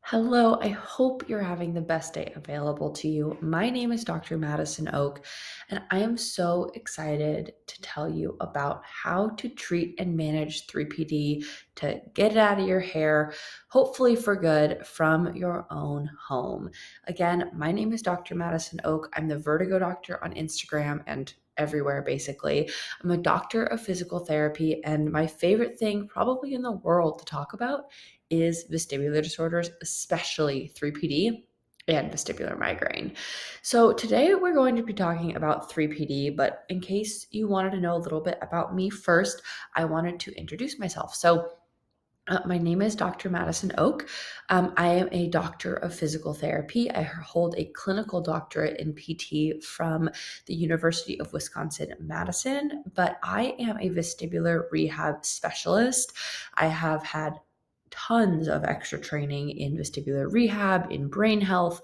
Hello, I hope you're having the best day available to you. My name is Dr. Madison Oak, and I am so excited to tell you about how to treat and manage 3PD to get it out of your hair, hopefully for good, from your own home. Again, my name is Dr. Madison Oak. I'm the Vertigo doctor on Instagram and everywhere basically. I'm a doctor of physical therapy, and my favorite thing probably in the world to talk about is vestibular disorders, especially 3PD and vestibular migraine. So today we're going to be talking about 3PD, but in case you wanted to know a little bit about me first, I wanted to introduce myself. My name is Dr. Madison Oak. I am a doctor of physical therapy. I hold a clinical doctorate in PT from the University of Wisconsin-Madison, but I am a vestibular rehab specialist. I have had tons of extra training in vestibular rehab, in brain health,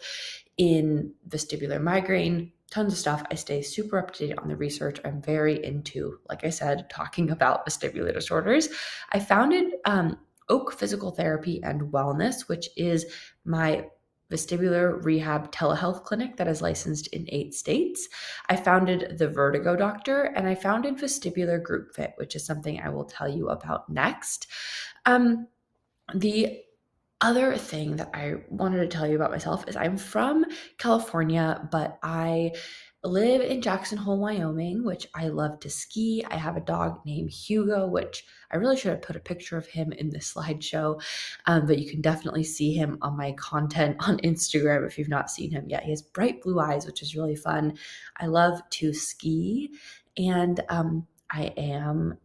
in vestibular migraine, tons of stuff. I stay super up to date on the research. I'm very into, like I said, talking about vestibular disorders. I founded Oak Physical Therapy and Wellness, which is my vestibular rehab telehealth clinic that is licensed in 8 states. I founded the Vertigo Doctor, and I founded Vestibular Group Fit, which is something I will tell you about next. The other thing that I wanted to tell you about myself is I'm from California, but I live in Jackson Hole, Wyoming, which I love to ski. I have a dog named Hugo, which I really should have put a picture of him in this slideshow, but you can definitely see him on my content on Instagram if you've not seen him yet. He has bright blue eyes, which is really fun. I love to ski, and I am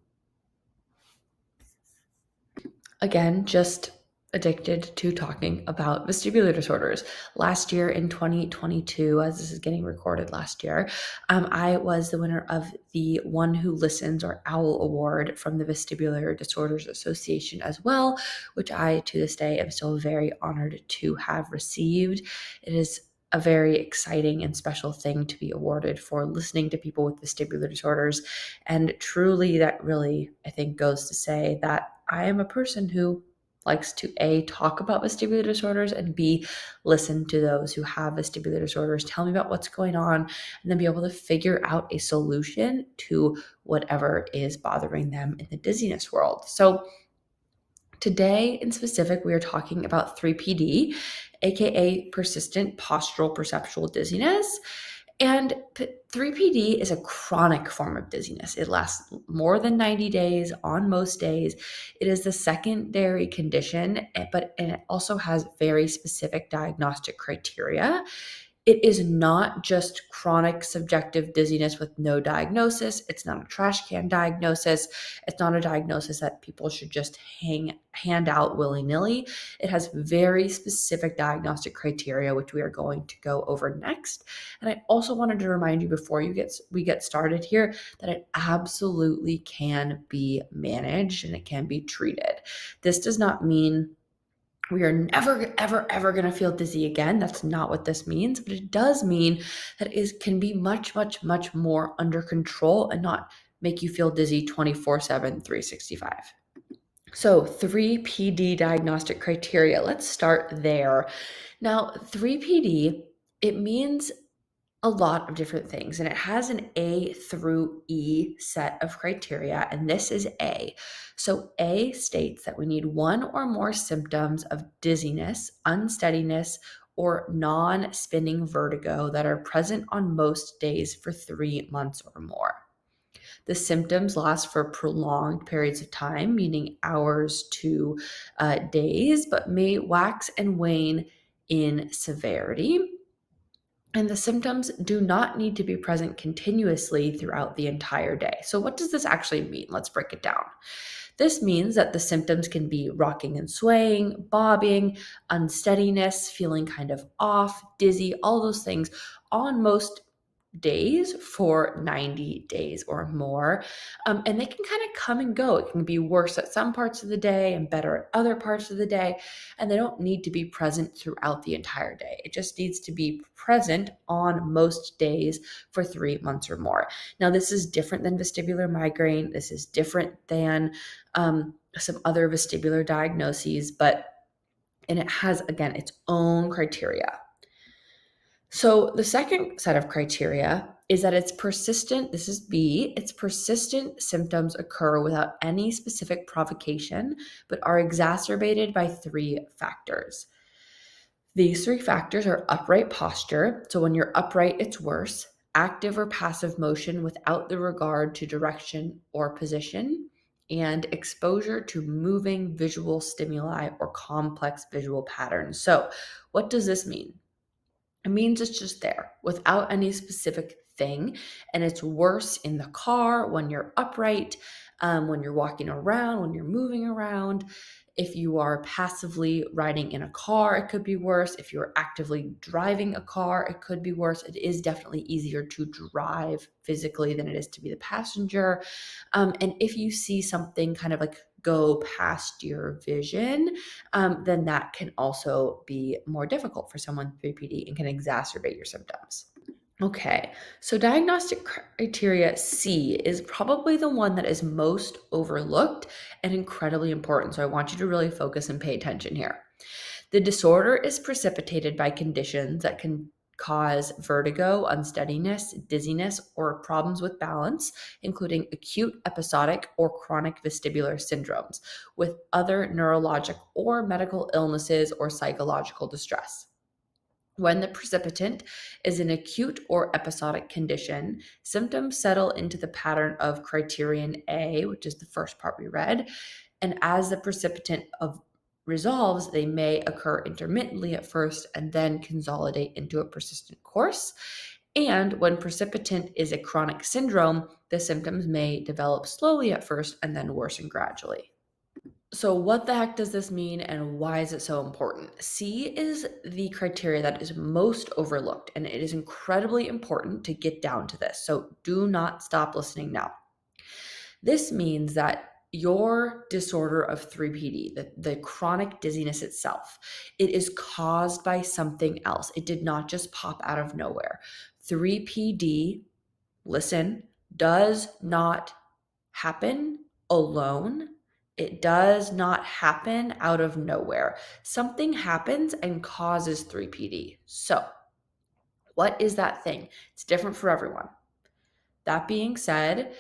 again, just addicted to talking about vestibular disorders. Last year in 2022, as this is getting recorded last year, I was the winner of the One Who Listens or OWL Award from the Vestibular Disorders Association as well, which I to this day am still very honored to have received. It is a very exciting and special thing to be awarded for listening to people with vestibular disorders. And truly, that really, I think, goes to say that I am a person who likes to A, talk about vestibular disorders, and B, listen to those who have vestibular disorders, tell me about what's going on, and then be able to figure out a solution to whatever is bothering them in the dizziness world. So today in specific, we are talking about 3PD, aka persistent postural perceptual dizziness. And 3PD is a chronic form of dizziness. It lasts more than 90 days on most days. It is the secondary condition, and it also has very specific diagnostic criteria. It is not just chronic subjective dizziness with no diagnosis. It's not a trash can diagnosis. It's not a diagnosis that people should just hand out willy-nilly. It has very specific diagnostic criteria, which we are going to go over next. And I also wanted to remind you before we get started here that it absolutely can be managed and it can be treated. This does not mean we are never, ever, ever going to feel dizzy again. That's not what this means, but it does mean that it can be much, much, much more under control and not make you feel dizzy 24/7, 365. So, 3PD diagnostic criteria. Let's start there. Now, 3PD, it means a lot of different things, and it has an A through E set of criteria, and this is A. So A states that we need one or more symptoms of dizziness, unsteadiness, or non-spinning vertigo that are present on most days for 3 months or more. The symptoms last for prolonged periods of time, meaning hours to days, but may wax and wane in severity. And the symptoms do not need to be present continuously throughout the entire day. So, what does this actually mean? Let's break it down. This means that the symptoms can be rocking and swaying, bobbing, unsteadiness, feeling kind of off, dizzy, all those things on most days for 90 days or more. And they can kind of come and go. It can be worse at some parts of the day and better at other parts of the day. And they don't need to be present throughout the entire day. It just needs to be present on most days for 3 months or more. Now, this is different than vestibular migraine. This is different than some other vestibular diagnoses, but And it has, again, its own criteria. So the second set of criteria is that it's persistent. This is B. Its persistent symptoms occur without any specific provocation, but are exacerbated by three factors. These three factors are upright posture. So when you're upright, it's worse. Active or passive motion without the regard to direction or position, and exposure to moving visual stimuli or complex visual patterns. So, what does this mean? It means it's just there without any specific thing. And it's worse in the car, when you're upright, when you're walking around, when you're moving around. If you are passively riding in a car, it could be worse. If you're actively driving a car, it could be worse. It is definitely easier to drive physically than it is to be the passenger. And if you see something kind of like go past your vision, then that can also be more difficult for someone with 3PD and can exacerbate your symptoms. Okay, so diagnostic criteria C is probably the one that is most overlooked and incredibly important. So I want you to really focus and pay attention here. The disorder is precipitated by conditions that can cause vertigo, unsteadiness, dizziness, or problems with balance, including acute, episodic, or chronic vestibular syndromes, with other neurologic or medical illnesses or psychological distress. When the precipitant is an acute or episodic condition, symptoms settle into the pattern of criterion A, which is the first part we read, and as the precipitant of resolves, they may occur intermittently at first and then consolidate into a persistent course. And when precipitant is a chronic syndrome, the symptoms may develop slowly at first and then worsen gradually. So, what the heck does this mean and why is it so important? C is the criteria that is most overlooked, and it is incredibly important to get down to this. So, do not stop listening now. This means that your disorder of 3PD, the chronic dizziness itself, it is caused by something else. It did not just pop out of nowhere. 3PD, listen, does not happen alone. It does not happen out of nowhere. Something happens and causes 3PD. So, what is that thing? It's different for everyone. That being said,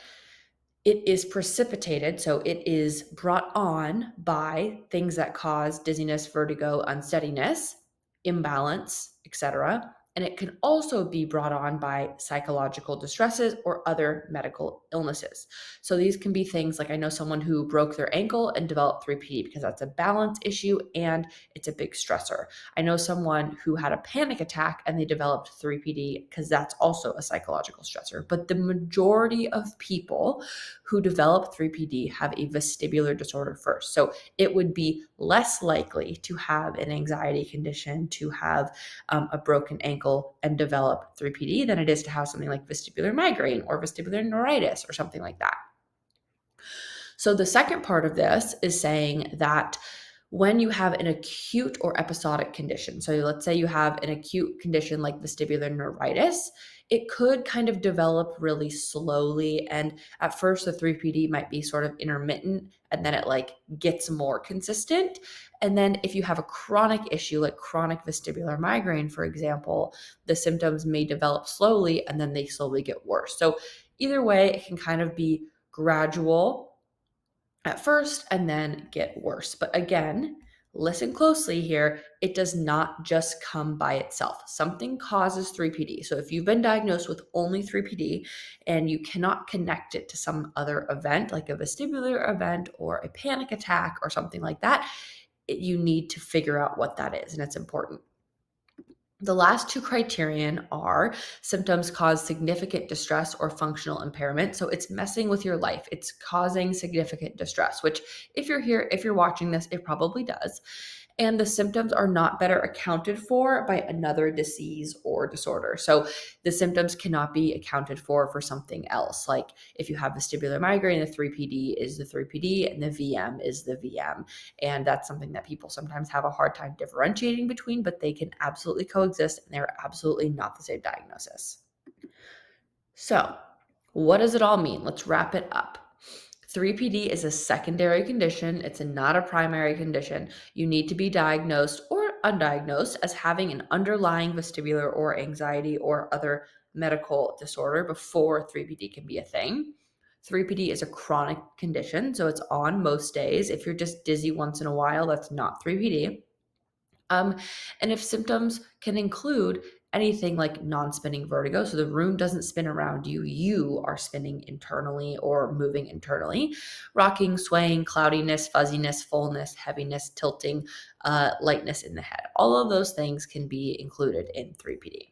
it is precipitated, so it is brought on by things that cause dizziness, vertigo, unsteadiness, imbalance, etc. And it can also be brought on by psychological distresses or other medical illnesses. So these can be things like, I know someone who broke their ankle and developed 3PD because that's a balance issue and it's a big stressor. I know someone who had a panic attack and they developed 3PD because that's also a psychological stressor. But the majority of people who develop 3PD have a vestibular disorder first. So it would be less likely to have an anxiety condition, to have a broken ankle and develop 3PD than it is to have something like vestibular migraine or vestibular neuritis or something like that. So the second part of this is saying that when you have an acute or episodic condition, so let's say you have an acute condition like vestibular neuritis, it could kind of develop really slowly. And at first, the 3PD might be sort of intermittent and then it like gets more consistent. And then if you have a chronic issue like chronic vestibular migraine, for example, the symptoms may develop slowly and then they slowly get worse. So either way, it can kind of be gradual at first and then get worse. But again, listen closely here. It does not just come by itself. Something causes 3PD. So if you've been diagnosed with only 3PD and you cannot connect it to some other event, like a vestibular event or a panic attack or something like that, you need to figure out what that is. And it's important. The last two criterion are symptoms cause significant distress or functional impairment. So it's messing with your life. It's causing significant distress, which if you're here, if you're watching this, it probably does. And the symptoms are not better accounted for by another disease or disorder. So the symptoms cannot be accounted for something else. Like if you have vestibular migraine, the 3PD is the 3PD and the VM is the VM. And that's something that people sometimes have a hard time differentiating between, but they can absolutely coexist and they're absolutely not the same diagnosis. So, what does it all mean? Let's wrap it up. 3PD is a secondary condition. It's not a primary condition. You need to be diagnosed or undiagnosed as having an underlying vestibular or anxiety or other medical disorder before 3PD can be a thing. 3PD is a chronic condition, so it's on most days. If you're just dizzy once in a while, that's not 3PD. And if symptoms can include anything like non-spinning vertigo, so the room doesn't spin around you, you are spinning internally or moving internally, rocking, swaying, cloudiness, fuzziness, fullness, heaviness, tilting, lightness in the head. All of those things can be included in 3PD.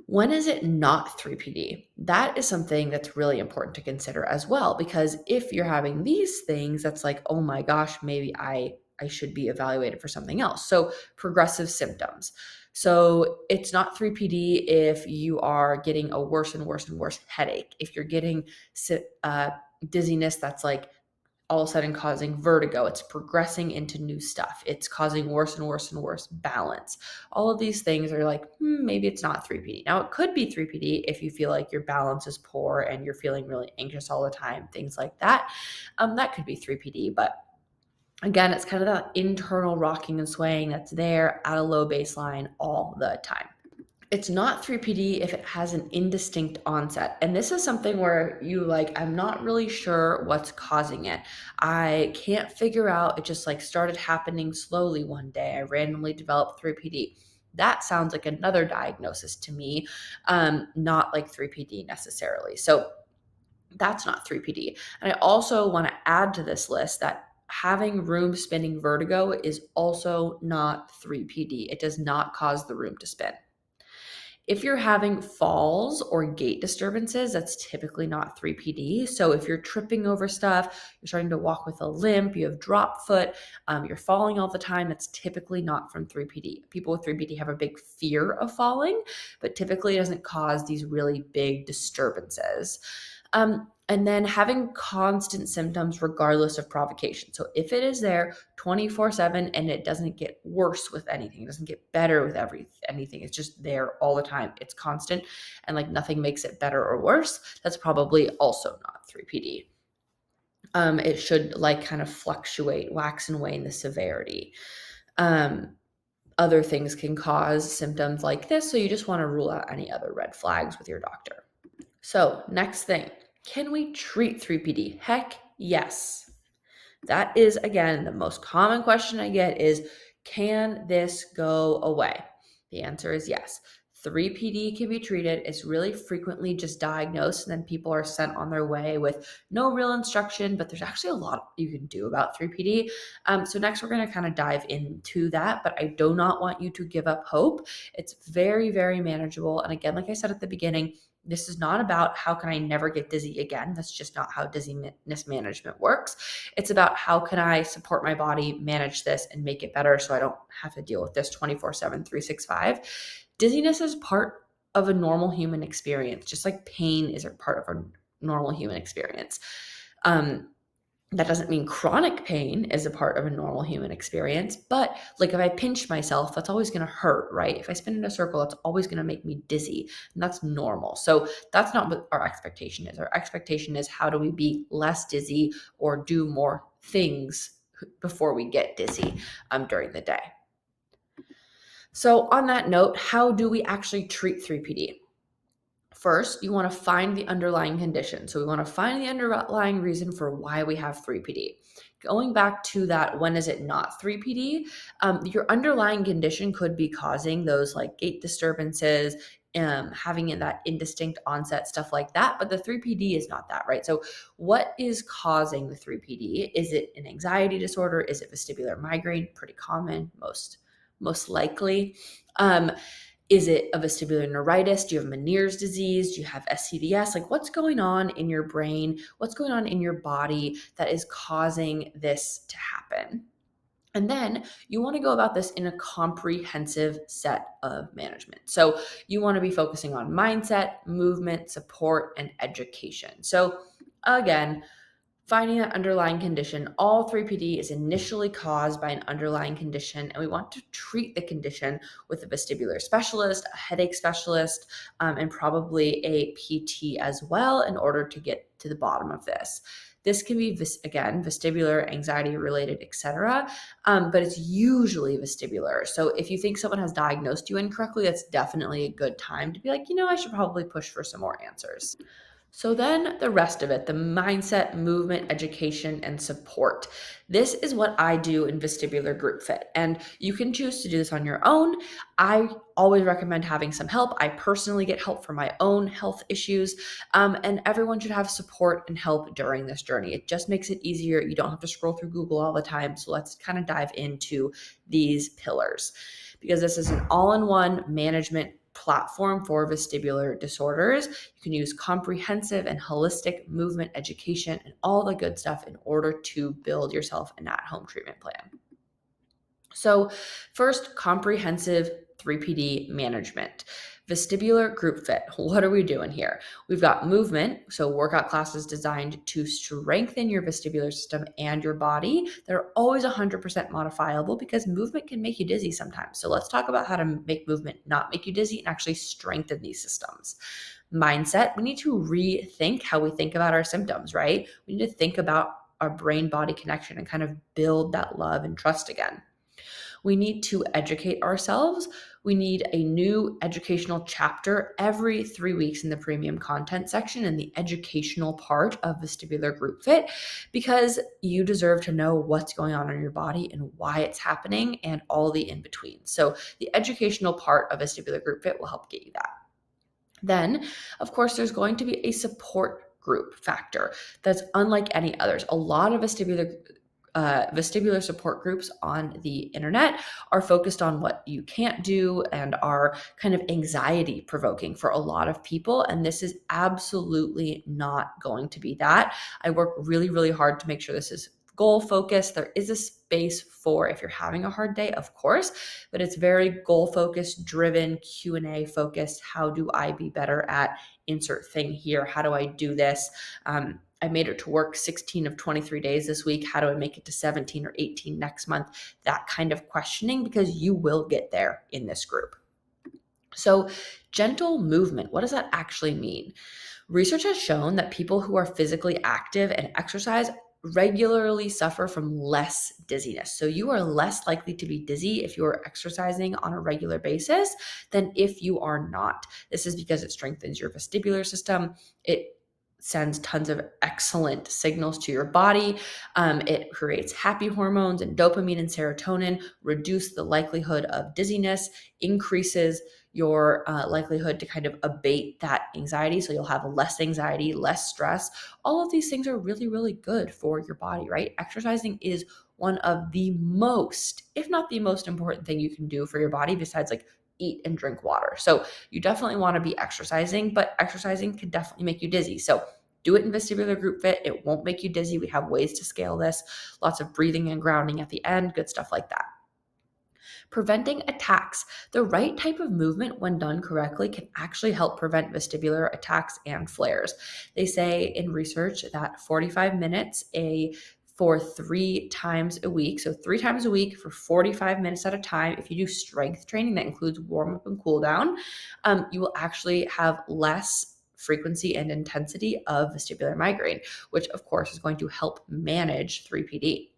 When is it not 3PD? That is something that's really important to consider as well, because if you're having these things, that's like, oh my gosh, maybe I should be evaluated for something else. So progressive symptoms. So it's not 3PD if you are getting a worse and worse and worse headache. If you're getting uh, dizziness, that's like all of a sudden causing vertigo. It's progressing into new stuff. It's causing worse and worse and worse balance. All of these things are like, maybe it's not 3PD. Now, it could be 3PD if you feel like your balance is poor and you're feeling really anxious all the time, things like that. That could be 3PD. But again, it's kind of that internal rocking and swaying that's there at a low baseline all the time. It's not 3PD if it has an indistinct onset. And this is something where I'm not really sure what's causing it. I can't figure out, it just like started happening slowly one day. I randomly developed 3PD. That sounds like another diagnosis to me, not like 3PD necessarily. So that's not 3PD. And I also want to add to this list that having room spinning vertigo is also not 3PD. It does not cause the room to spin. If you're having falls or gait disturbances, that's typically not 3PD. So if you're tripping over stuff, you're starting to walk with a limp, you have drop foot, you're falling all the time, that's typically not from 3PD. People with 3PD have a big fear of falling, but typically it doesn't cause these really big disturbances. And then having constant symptoms regardless of provocation. So if it is there 24/7 and it doesn't get worse with anything, it doesn't get better with anything, it's just there all the time, it's constant, and like nothing makes it better or worse, that's probably also not 3PD. It should like kind of fluctuate, wax and wane the severity. Other things can cause symptoms like this, so you just want to rule out any other red flags with your doctor. So, next thing, can we treat 3PD? Heck yes. That is, again, the most common question I get is, can this go away? The answer is yes. 3PD can be treated. It's really frequently just diagnosed, and then people are sent on their way with no real instruction, but there's actually a lot you can do about 3PD. So next we're going to kind of dive into that, but I do not want you to give up hope. It's very, very manageable. And again, like I said at the beginning, this is not about how can I never get dizzy again. That's just not how dizziness management works. It's about how can I support my body, manage this, and make it better so I don't have to deal with this 24/7, 365. Dizziness is part of a normal human experience, just like pain is a part of a normal human experience. That doesn't mean chronic pain is a part of a normal human experience, but like if I pinch myself, that's always going to hurt, right? If I spin in a circle, that's always going to make me dizzy, and that's normal. So that's not what our expectation is. Our expectation is how do we be less dizzy or do more things before we get dizzy during the day. So on that note, how do we actually treat 3PD? First, you want to find the underlying condition. So we want to find the underlying reason for why we have 3PD. Going back to that, when is it not 3PD? Your underlying condition could be causing those like gait disturbances, having that indistinct onset, stuff like that. But the 3PD is not that, right? So what is causing the 3PD? Is it an anxiety disorder? Is it vestibular migraine? Pretty common, most likely. Is it a vestibular neuritis? Do you have Meniere's disease? Do you have SCDS? Like what's going on in your brain? What's going on in your body that is causing this to happen? And then you want to go about this in a comprehensive set of management. So you want to be focusing on mindset, movement, support, and education. So again, finding that underlying condition, all 3PD is initially caused by an underlying condition, and we want to treat the condition with a vestibular specialist, a headache specialist, and probably a PT as well in order to get to the bottom of this. This can be, again, vestibular, anxiety related, etc. But it's usually vestibular. So if you think someone has diagnosed you incorrectly, that's definitely a good time to be like, I should probably push for some more answers. So then the rest of it, the mindset, movement, education, and support. This is what I do in vestibular group fit. And you can choose to do this on your own. I always recommend having some help. I personally get help for my own health issues. And everyone should have support and help during this journey. It just makes it easier. You don't have to scroll through Google all the time. So let's kind of dive into these pillars, because this is an all-in-one management platform for vestibular disorders. You can use comprehensive and holistic movement education and all the good stuff in order to build yourself an at-home treatment plan. So first, comprehensive 3PD management. Vestibular group fit. What are we doing here? We've got movement, so workout classes designed to strengthen your vestibular system and your body. They're always 100% modifiable because movement can make you dizzy sometimes. So let's talk about how to make movement not make you dizzy and actually strengthen these systems. Mindset, we need to rethink how we think about our symptoms, right? We need to think about our brain-body connection and kind of build that love and trust again. We need to educate ourselves. We need a new educational chapter every 3 weeks in the premium content section in the educational part of vestibular group fit, because you deserve to know what's going on in your body and why it's happening and all the in between. So the educational part of vestibular group fit will help get you that. Then, of course, there's going to be a support group factor that's unlike any others. A lot of vestibular support groups on the internet are focused on what you can't do and are kind of anxiety provoking for a lot of people. And this is absolutely not going to be that. I work really, really hard to make sure this is goal focused. There is a space for if you're having a hard day, of course, but it's very goal focused, driven, Q&A focused. How do I be better at insert thing here? How do I do this? I made it to work 16 of 23 days this week. How do I make it to 17 or 18 next month? That kind of questioning, because you will get there in this group. So gentle movement, what does that actually mean? Research has shown that people who are physically active and exercise regularly suffer from less dizziness. So you are less likely to be dizzy if you are exercising on a regular basis than if you are not. This is because it strengthens your vestibular system. It sends tons of excellent signals to your body. It creates happy hormones and dopamine and serotonin, reduce the likelihood of dizziness, increases your likelihood to kind of abate that anxiety. So you'll have less anxiety, less stress. All of these things are really, really good for your body, right? Exercising is one of the most, if not the most important thing you can do for your body besides like eat and drink water. So you definitely want to be exercising, but exercising can definitely make you dizzy. So do it in vestibular group fit. It won't make you dizzy. We have ways to scale this. Lots of breathing and grounding at the end, good stuff like that. Preventing attacks. The right type of movement, when done correctly, can actually help prevent vestibular attacks and flares. They say in research that 45 minutes for 3 times a week, so 3 times a week for 45 minutes at a time, if you do strength training that includes warm up and cool down, you will actually have less frequency and intensity of vestibular migraine, which of course is going to help manage 3PD.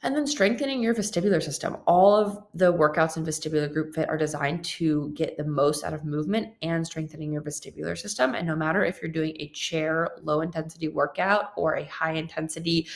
And then strengthening your vestibular system. All of the workouts in vestibular group fit are designed to get the most out of movement and strengthening your vestibular system. And no matter if you're doing a chair low intensity workout or a high intensity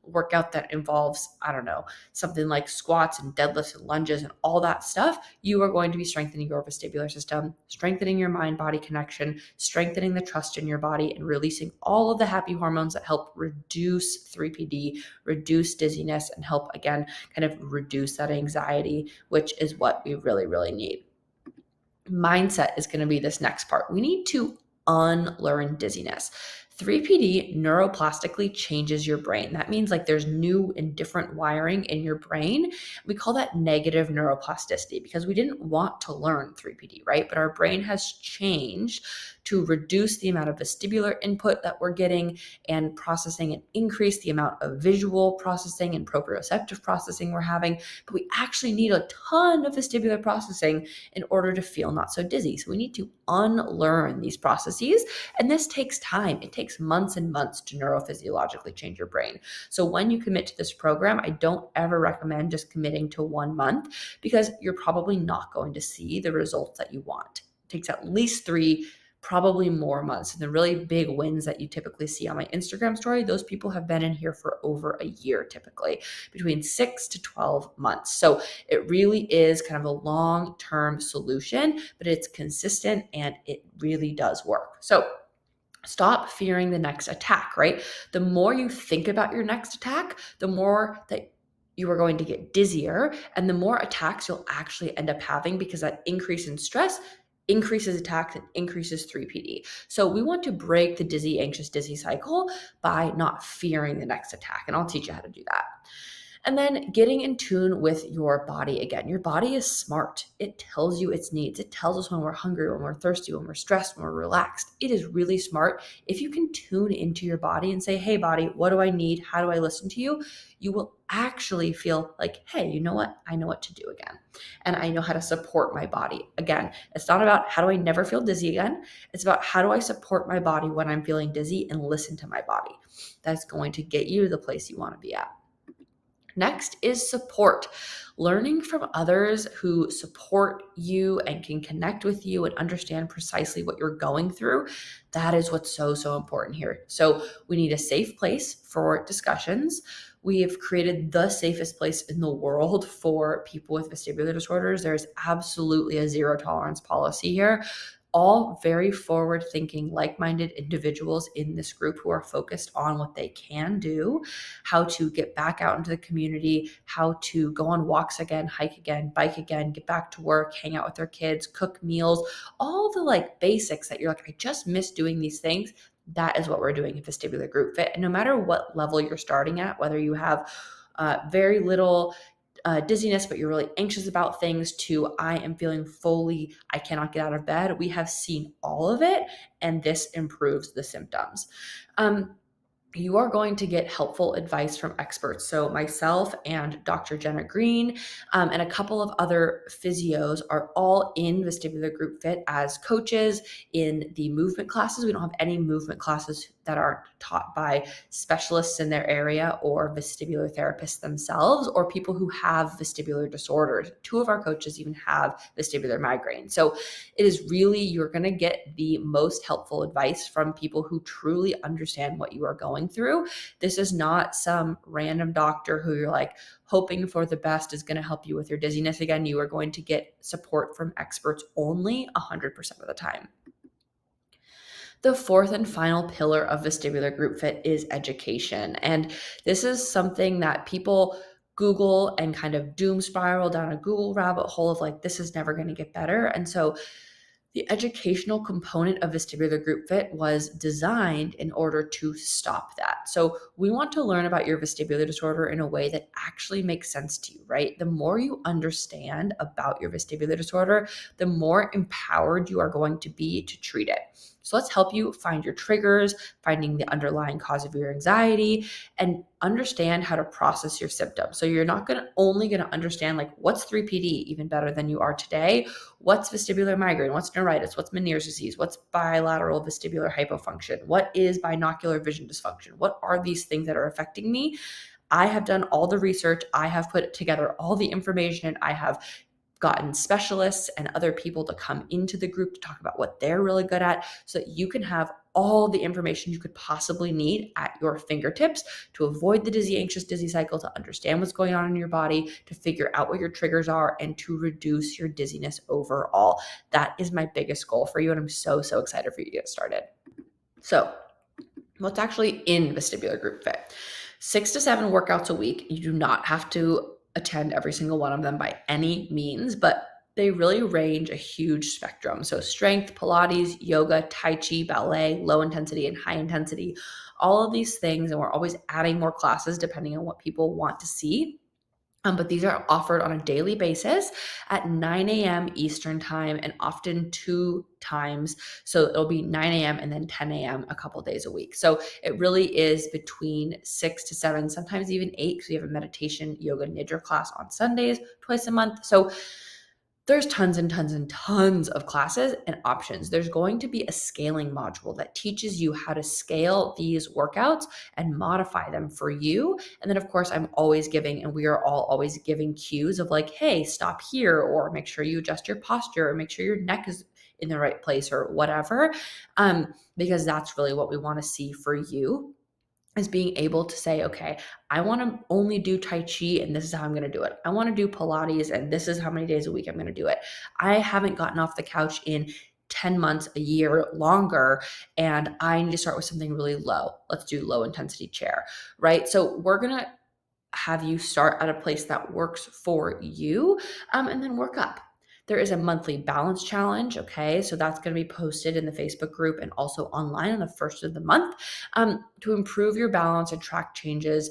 workout that involves, I don't know, something like squats and deadlifts and lunges and all that stuff, you are going to be strengthening your vestibular system, strengthening your mind-body connection, strengthening the trust in your body, and releasing all of the happy hormones that help reduce 3PD, reduce dizziness, and help, again, kind of reduce that anxiety, which is what we really, really need. Mindset is going to be this next part. We need to unlearn dizziness. 3PD neuroplastically changes your brain. That means like there's new and different wiring in your brain. We call that negative neuroplasticity because we didn't want to learn 3PD, right? But our brain has changed to reduce the amount of vestibular input that we're getting and processing and increase the amount of visual processing and proprioceptive processing we're having. But we actually need a ton of vestibular processing in order to feel not so dizzy. So we need to unlearn these processes. And this takes time. It takes takes months and months to neurophysiologically change your brain. So when you commit to this program, I don't ever recommend just committing to 1 month because you're probably not going to see the results that you want. It takes at least 3, probably more months. And the really big wins that you typically see on my Instagram story, those people have been in here for over a year, typically between 6 to 12 months. So it really is kind of a long-term solution, but it's consistent and it really does work. So stop fearing the next attack, right? The more you think about your next attack, the more that you are going to get dizzier and the more attacks you'll actually end up having because that increase in stress increases attacks and increases 3PD. So we want to break the dizzy, anxious, dizzy cycle by not fearing the next attack. And I'll teach you how to do that. And then getting in tune with your body again. Your body is smart. It tells you its needs. It tells us when we're hungry, when we're thirsty, when we're stressed, when we're relaxed. It is really smart. If you can tune into your body and say, hey, body, what do I need? How do I listen to you? You will actually feel like, hey, you know what? I know what to do again. And I know how to support my body. Again, it's not about how do I never feel dizzy again. It's about how do I support my body when I'm feeling dizzy and listen to my body. That's going to get you to the place you want to be at. Next is support. Learning from others who support you and can connect with you and understand precisely what you're going through. That is what's so, so important here. So we need a safe place for discussions. We have created the safest place in the world for people with vestibular disorders. There's absolutely a zero tolerance policy here. All very forward thinking, like minded individuals in this group who are focused on what they can do, how to get back out into the community, how to go on walks again, hike again, bike again, get back to work, hang out with their kids, cook meals, all the like basics that you're like, I just miss doing these things. That is what we're doing in Vestibular Group Fit. And no matter what level you're starting at, whether you have very little dizziness, but you're really anxious about things, to I am feeling fully, I cannot get out of bed. We have seen all of it, and this improves the symptoms. You are going to get helpful advice from experts. So myself and Dr. Jenna Green and a couple of other physios are all in Vestibular Group Fit as coaches in the movement classes. We don't have any movement classes that are taught by specialists in their area or vestibular therapists themselves or people who have vestibular disorders. 2 of our coaches even have vestibular migraine. So it is really, you're going to get the most helpful advice from people who truly understand what you are going through. This is not some random doctor who you're like hoping for the best is going to help you with your dizziness again. You are going to get support from experts only 100% of the time. The 4th and final pillar of vestibular group fit is education. And this is something that people Google and kind of doom spiral down a Google rabbit hole of like, this is never going to get better. And so the educational component of vestibular group fit was designed in order to stop that. So we want to learn about your vestibular disorder in a way that actually makes sense to you, right? The more you understand about your vestibular disorder, the more empowered you are going to be to treat it. So let's help you find your triggers, finding the underlying cause of your anxiety, and understand how to process your symptoms. So you're not only going to understand like what's 3PD even better than you are today, what's vestibular migraine, what's neuritis, what's Meniere's disease, what's bilateral vestibular hypofunction, what is binocular vision dysfunction, what are these things that are affecting me? I have done all the research. I have put together all the information. I have gotten specialists and other people to come into the group to talk about what they're really good at so that you can have all the information you could possibly need at your fingertips to avoid the dizzy, anxious, dizzy cycle, to understand what's going on in your body, to figure out what your triggers are, and to reduce your dizziness overall. That is my biggest goal for you, and I'm so, so excited for you to get started. So what's actually in vestibular group fit? 6 to 7 workouts a week. You do not have to attend every single one of them by any means, but they really range a huge spectrum. So strength, Pilates, yoga, Tai Chi, ballet, low intensity and high intensity, all of these things. And we're always adding more classes depending on what people want to see. But these are offered on a daily basis at 9 a.m. Eastern time and often 2 times. So it'll be 9 a.m. and then 10 a.m. a couple days a week. So it really is between 6 to 7, sometimes even 8, because we have a meditation, yoga, nidra class on Sundays twice a month. So There's tons and tons and tons of classes and options. There's going to be a scaling module that teaches you how to scale these workouts and modify them for you. And then, of course, I'm always giving, and we are all always giving cues of like, hey, stop here, or make sure you adjust your posture, or make sure your neck is in the right place, or whatever, because that's really what we want to see for you, is being able to say, okay, I want to only do Tai Chi and this is how I'm going to do it. I want to do Pilates and this is how many days a week I'm going to do it. I haven't gotten off the couch in 10 months, a year, longer, and I need to start with something really low. Let's do low intensity chair, right? So we're going to have you start at a place that works for you, and then work up. There is a monthly balance challenge. Okay. So that's going to be posted in the Facebook group and also online on the first of the month, to improve your balance and track changes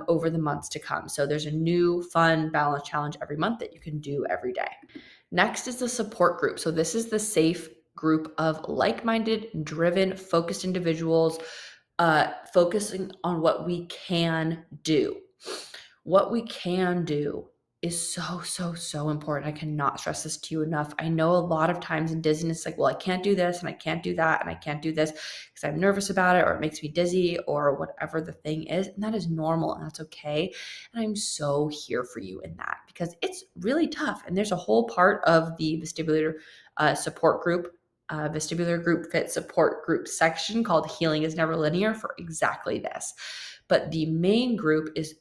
over the months to come. So there's a new fun balance challenge every month that you can do every day. Next is the support group. So this is the safe group of like-minded, driven, focused individuals, focusing on what we can do. What we can do is so, so, so important. I cannot stress this to you enough. I know a lot of times in dizziness, like, well, I can't do this and I can't do that and I can't do this because I'm nervous about it or it makes me dizzy or whatever the thing is. And that is normal and that's okay. And I'm so here for you in that because it's really tough. And there's a whole part of the vestibular support group, vestibular group fit support group section called Healing is Never Linear for exactly this. But the main group is,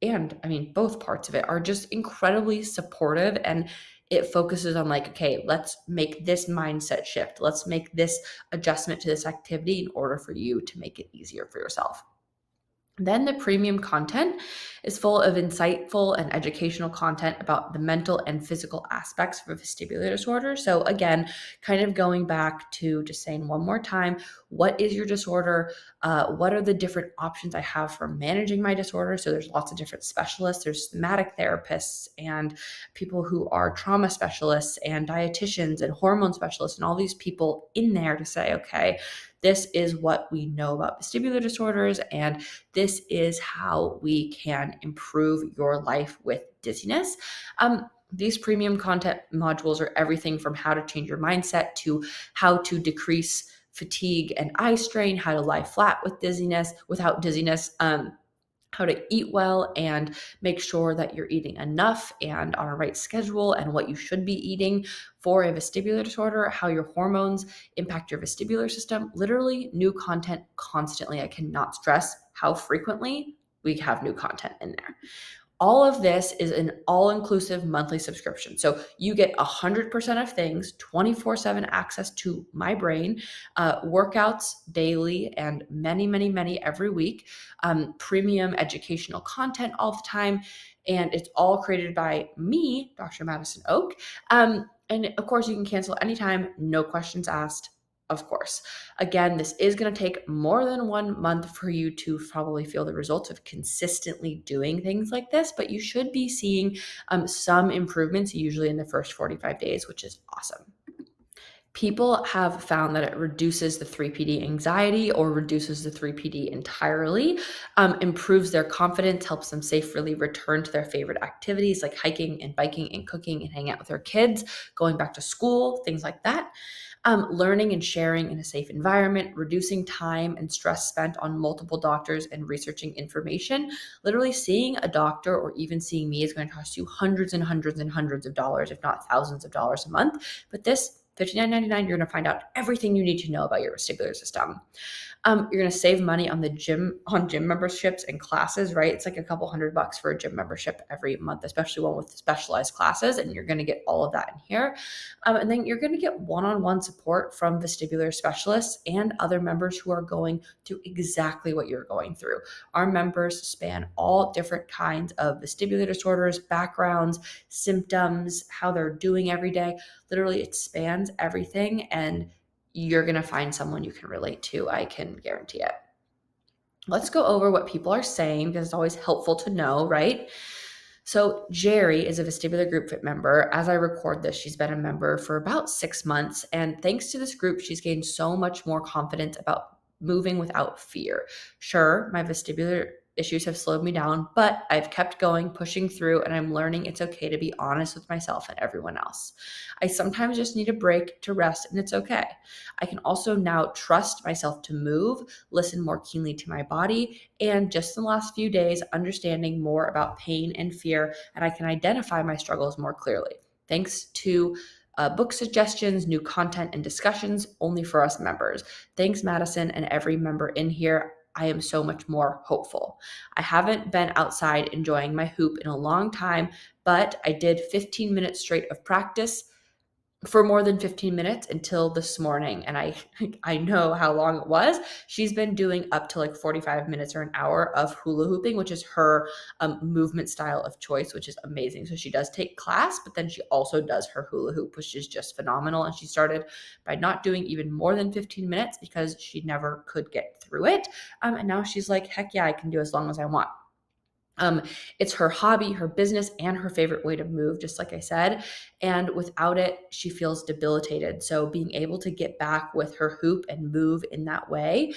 and I mean, both parts of it are just incredibly supportive, and it focuses on like, okay, let's make this mindset shift. Let's make this adjustment to this activity in order for you to make it easier for yourself. Then the premium content is full of insightful and educational content about the mental and physical aspects of a vestibular disorder. So again, kind of going back to just saying one more time, what is your disorder? What are the different options I have for managing my disorder? So there's lots of different specialists. There's somatic therapists and people who are trauma specialists and dietitians and hormone specialists and all these people in there to say, okay, this is what we know about vestibular disorders, and this is how we can improve your life with dizziness. These premium content modules are everything from how to change your mindset to how to decrease fatigue and eye strain, how to lie flat with dizziness without dizziness, how to eat well and make sure that you're eating enough and on a right schedule and what you should be eating for a vestibular disorder, how your hormones impact your vestibular system. Literally new content constantly. I cannot stress how frequently we have new content in there. All of this is an all-inclusive monthly subscription. So you get 100% of things, 24/7 access to my brain, workouts daily and many, many, many every week, premium educational content all the time. And it's all created by me, Dr. Madison Oak. And of course, you can cancel anytime, no questions asked. Of course. Again, this is going to take more than 1 month for you to probably feel the results of consistently doing things like this, but you should be seeing some improvements usually in the first 45 days, which is awesome. People have found that it reduces the 3PD anxiety or reduces the 3PD entirely, improves their confidence, helps them safely return to their favorite activities like hiking and biking and cooking and hanging out with their kids, going back to school, things like that. Learning and sharing in a safe environment, reducing time and stress spent on multiple doctors and researching information. Literally seeing a doctor or even seeing me is going to cost you hundreds and hundreds and hundreds of dollars, if not thousands of dollars a month. But this $59.99, you're going to find out everything you need to know about your vestibular system. You're going to save money on gym memberships and classes, right? It's like a couple $100 for a gym membership every month, especially one with specialized classes, and you're going to get all of that in here. And then you're going to get one-on-one support from vestibular specialists and other members who are going through exactly what you're going through. Our members span all different kinds of vestibular disorders, backgrounds, symptoms, how they're doing every day. Literally, it spans everything, and you're going to find someone you can relate to. I can guarantee it. Let's go over what people are saying because it's always helpful to know, right? So Jerry is a vestibular group fit member. As I record this, she's been a member for about 6 months. And thanks to this group, she's gained so much more confidence about moving without fear. Sure, my vestibular issues have slowed me down, but I've kept going, pushing through, and I'm learning it's okay to be honest with myself and everyone else. I sometimes just need a break to rest, and it's okay. I can also now trust myself to move, listen more keenly to my body, and just in the last few days, understanding more about pain and fear, and I can identify my struggles more clearly. Thanks to book suggestions, new content, and discussions only for us members. Thanks, Madison, and every member in here. I am so much more hopeful. I haven't been outside enjoying my hoop in a long time, but I did 15 minutes straight of practice for more than 15 minutes until this morning, and I know how long it was. She's been doing up to like 45 minutes or an hour of hula hooping, which is her movement style of choice, which is amazing. So she does take class, but then she also does her hula hoop, which is just phenomenal. And she started by not doing even more than 15 minutes because she never could get through it, and now she's like, heck yeah, I can do as long as I want. Um, it's her hobby, her business, and her favorite way to move, just like I said. And without it, she feels debilitated. So being able to get back with her hoop and move in that way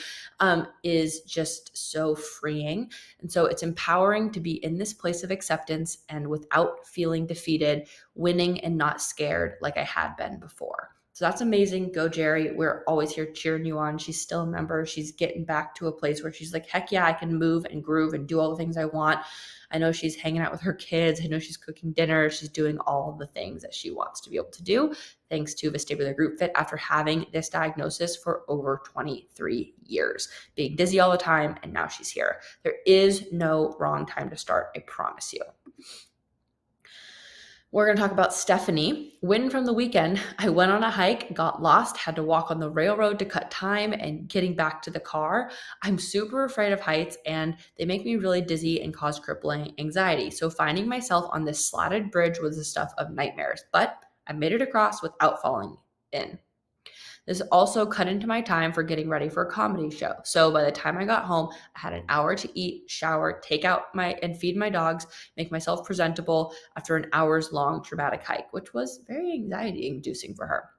is just so freeing. And so it's empowering to be in this place of acceptance and without feeling defeated, winning and not scared like I had been before. So that's amazing. Go, Jerry. We're always here cheering you on. She's still a member. She's getting back to a place where she's like, heck yeah, I can move and groove and do all the things I want. I know she's hanging out with her kids. I know she's cooking dinner. She's doing all of the things that she wants to be able to do, thanks to vestibular group fit after having this diagnosis for over 23 years, being dizzy all the time. And now she's here. There is no wrong time to start. I promise you. We're going to talk about Stephanie. Win from the weekend. I went on a hike, got lost, had to walk on the railroad to cut time and getting back to the car. I'm super afraid of heights and they make me really dizzy and cause crippling anxiety. So finding myself on this slatted bridge was the stuff of nightmares, but I made it across without falling in. This also cut into my time for getting ready for a comedy show. So by the time I got home, I had an hour to eat, shower, take out and feed my dogs, make myself presentable after an hour's long traumatic hike, which was very anxiety inducing for her.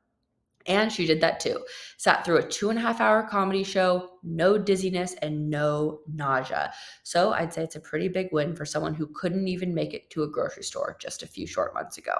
And she did that too. Sat through a 2.5 hour comedy show, no dizziness and no nausea. So I'd say it's a pretty big win for someone who couldn't even make it to a grocery store just a few short months ago.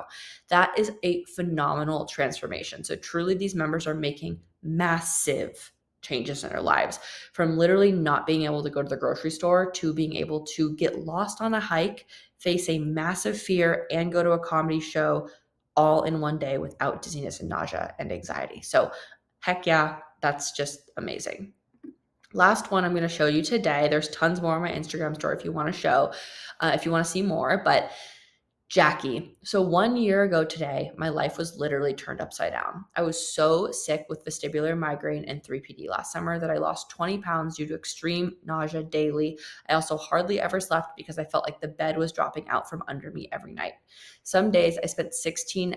That is a phenomenal transformation. So truly, these members are making massive changes in their lives, from literally not being able to go to the grocery store to being able to get lost on a hike, face a massive fear, and go to a comedy show all in one day without dizziness and nausea and anxiety. So heck yeah, that's just amazing. Last one I'm going to show you today. There's tons more on my Instagram story if you want to see more, but Jackie. So 1 year ago today, my life was literally turned upside down. I was so sick with vestibular migraine and 3PD last summer that I lost 20 pounds due to extreme nausea daily. I also hardly ever slept because I felt like the bed was dropping out from under me every night. Some days I spent 16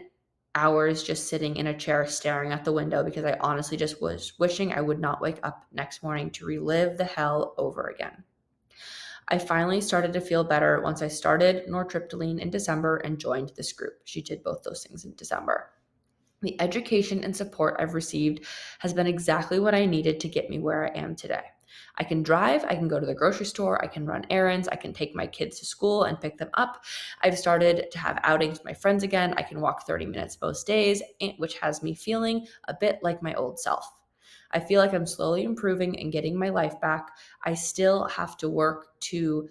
hours just sitting in a chair staring at the window because I honestly just was wishing I would not wake up next morning to relive the hell over again. I finally started to feel better once I started nortriptyline in December and joined this group. She did both those things in December. The education and support I've received has been exactly what I needed to get me where I am today. I can drive, I can go to the grocery store, I can run errands, I can take my kids to school and pick them up. I've started to have outings with my friends again. I can walk 30 minutes most days, which has me feeling a bit like my old self. I feel like I'm slowly improving and getting my life back. I still have to work to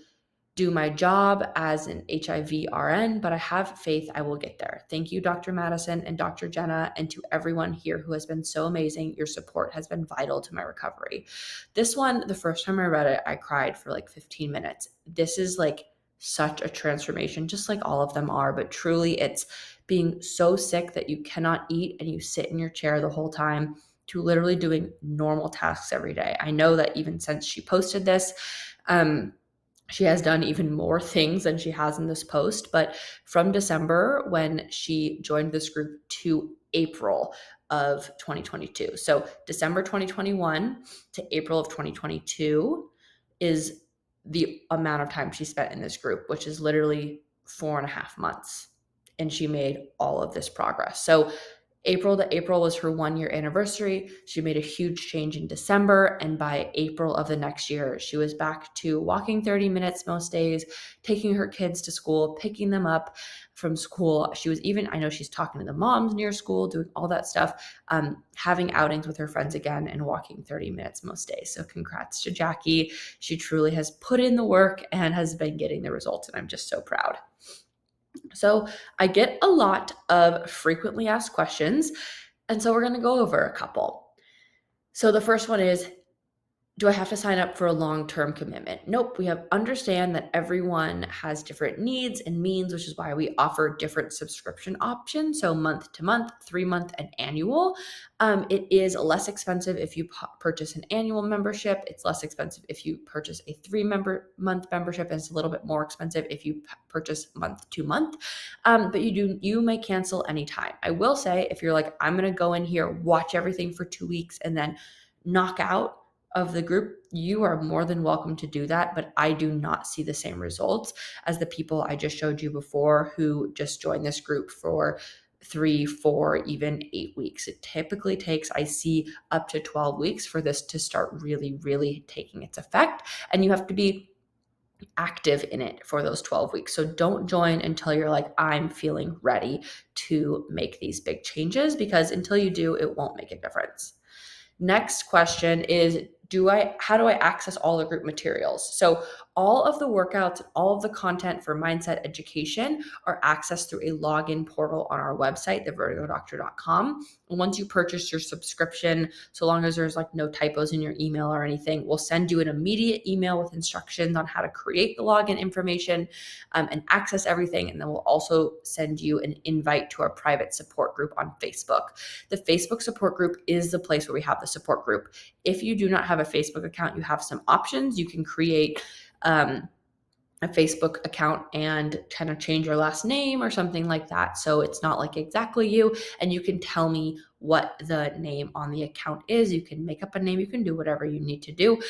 do my job as an HIV RN, but I have faith I will get there. Thank you, Dr. Madison and Dr. Jenna, and to everyone here who has been so amazing. Your support has been vital to my recovery. This one, the first time I read it, I cried for like 15 minutes. This is like such a transformation, just like all of them are, but truly it's being so sick that you cannot eat and you sit in your chair the whole time to literally doing normal tasks every day. I know that even since she posted this, she has done even more things than she has in this post, but from December when she joined this group to April of 2022. So December 2021 to April of 2022 is the amount of time she spent in this group, which is literally 4.5 months. And she made all of this progress. So April to April was her 1-year anniversary. She made a huge change in December. And by April of the next year, she was back to walking 30 minutes most days, taking her kids to school, picking them up from school. She was even, I know she's talking to the moms near school, doing all that stuff, having outings with her friends again and walking 30 minutes most days. So congrats to Jackie. She truly has put in the work and has been getting the results. And I'm just so proud. So I get a lot of frequently asked questions. And so we're going to go over a couple. So the first one is, do I have to sign up for a long-term commitment? Nope. We have understand that everyone has different needs and means, which is why we offer different subscription options. So month to month, 3-month, and annual. It is less expensive if you purchase an annual membership. It's less expensive if you purchase a 3-month membership, and it's a little bit more expensive if you purchase month to month. But you may cancel anytime. I will say, if you're like, I'm going to go in here, watch everything for 2 weeks, and then knock out of the group, you are more than welcome to do that, but I do not see the same results as the people I just showed you before who just joined this group for 3, 4, even 8 weeks. It typically takes, I see, up to 12 weeks for this to start really, really taking its effect, and you have to be active in it for those 12 weeks. So don't join until you're like, I'm feeling ready to make these big changes, because until you do, it won't make a difference. Next question is, how do I access all the group materials? So all of the workouts, all of the content for mindset education are accessed through a login portal on our website, thevertigodoctor.com. And once you purchase your subscription, so long as there's like no typos in your email or anything, we'll send you an immediate email with instructions on how to create the login information and access everything. And then we'll also send you an invite to our private support group on Facebook. The Facebook support group is the place where we have the support group. If you do not have a Facebook account, you have some options. You can create a Facebook account and kind of change your last name or something like that, so it's not like exactly you, and you can tell me what the name on the account is. You can make up a name. You can do whatever you need to do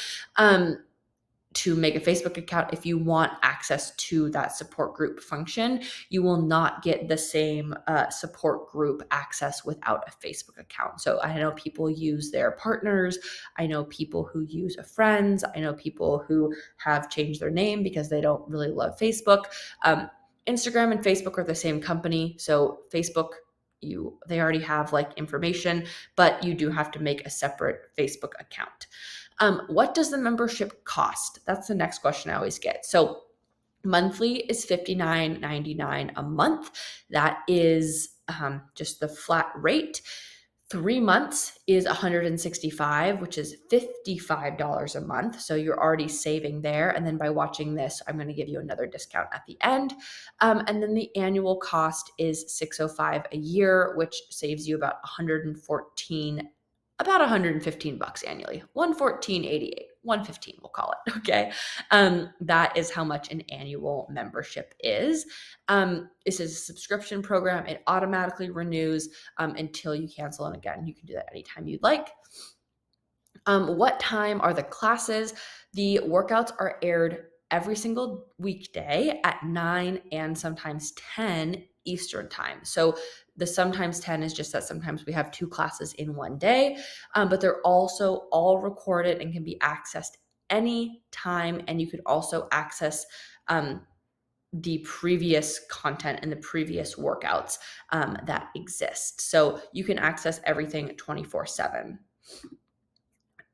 to make a Facebook account. If you want access to that support group function, you will not get the same support group access without a Facebook account. So I know people use their partners. I know people who use a friend's. I know people who have changed their name because they don't really love Facebook. Instagram and Facebook are the same company. So Facebook, they already have like information, but you do have to make a separate Facebook account. What does the membership cost? That's the next question I always get. So monthly is $59.99 a month. That is just the flat rate. 3 months is $165, which is $55 a month. So you're already saving there. And then by watching this, I'm going to give you another discount at the end. And then the annual cost is $605 a year, which saves you about about $115 annually. $114.88, $115 we'll call it. Okay. That is how much an annual membership is. This is a subscription program. It automatically renews until you cancel. And again, you can do that anytime you'd like. What time are the classes? The workouts are aired every single weekday at 9 and sometimes 10 Eastern time. So the sometimes 10 is just that sometimes we have 2 classes in one day, but they're also all recorded and can be accessed any time. And you could also access the previous content and the previous workouts that exist. So you can access everything 24/7.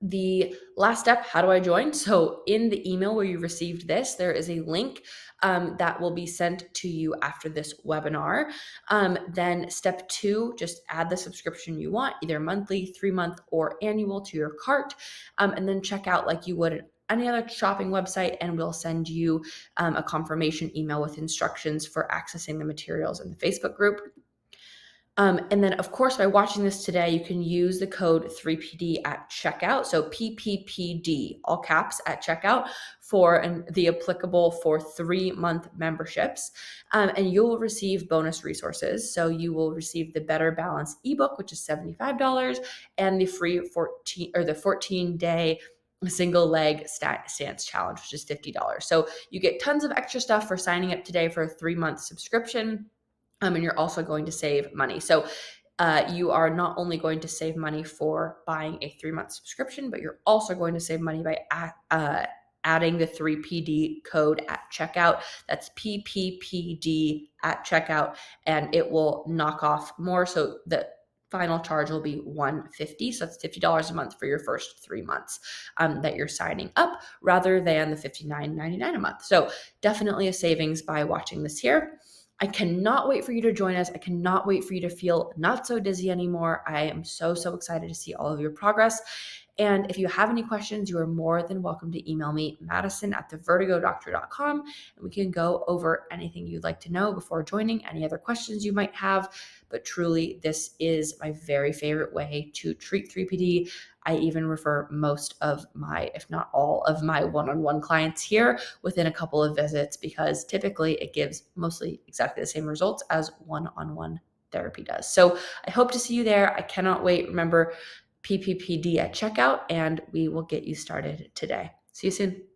The last step, how do I join? So in the email where you received this, there is a link that will be sent to you after this webinar. Then step 2, just add the subscription you want, either monthly, 3-month, or annual, to your cart, and then check out like you would any other shopping website, and we'll send you a confirmation email with instructions for accessing the materials in the Facebook group. And then, of course, by watching this today, you can use the code 3PD at checkout. So PPPD, all caps, at checkout for the applicable for 3-month memberships. And you'll receive bonus resources. So you will receive the Better Balance ebook, which is $75, and the free 14-day single leg stance challenge, which is $50. So you get tons of extra stuff for signing up today for a 3-month subscription. And you're also going to save money. So you are not only going to save money for buying a 3-month subscription, but you're also going to save money by adding the 3PD code at checkout. That's PPPD at checkout, and it will knock off more. So the final charge will be $150. So that's $50 a month for your first 3 months that you're signing up, rather than the $59.99 a month. So definitely a savings by watching this here. I cannot wait for you to join us. I cannot wait for you to feel not so dizzy anymore. I am so excited to see all of your progress. And if you have any questions, you are more than welcome to email me, madison@thevertigodoctor.com, and we can go over anything you'd like to know before joining, any other questions you might have. But truly, this is my very favorite way to treat 3PD. I even refer most of my, if not all of my one-on-one clients here within a couple of visits, because typically it gives mostly exactly the same results as one-on-one therapy does. So I hope to see you there. I cannot wait. Remember, PPPD at checkout, and we will get you started today. See you soon.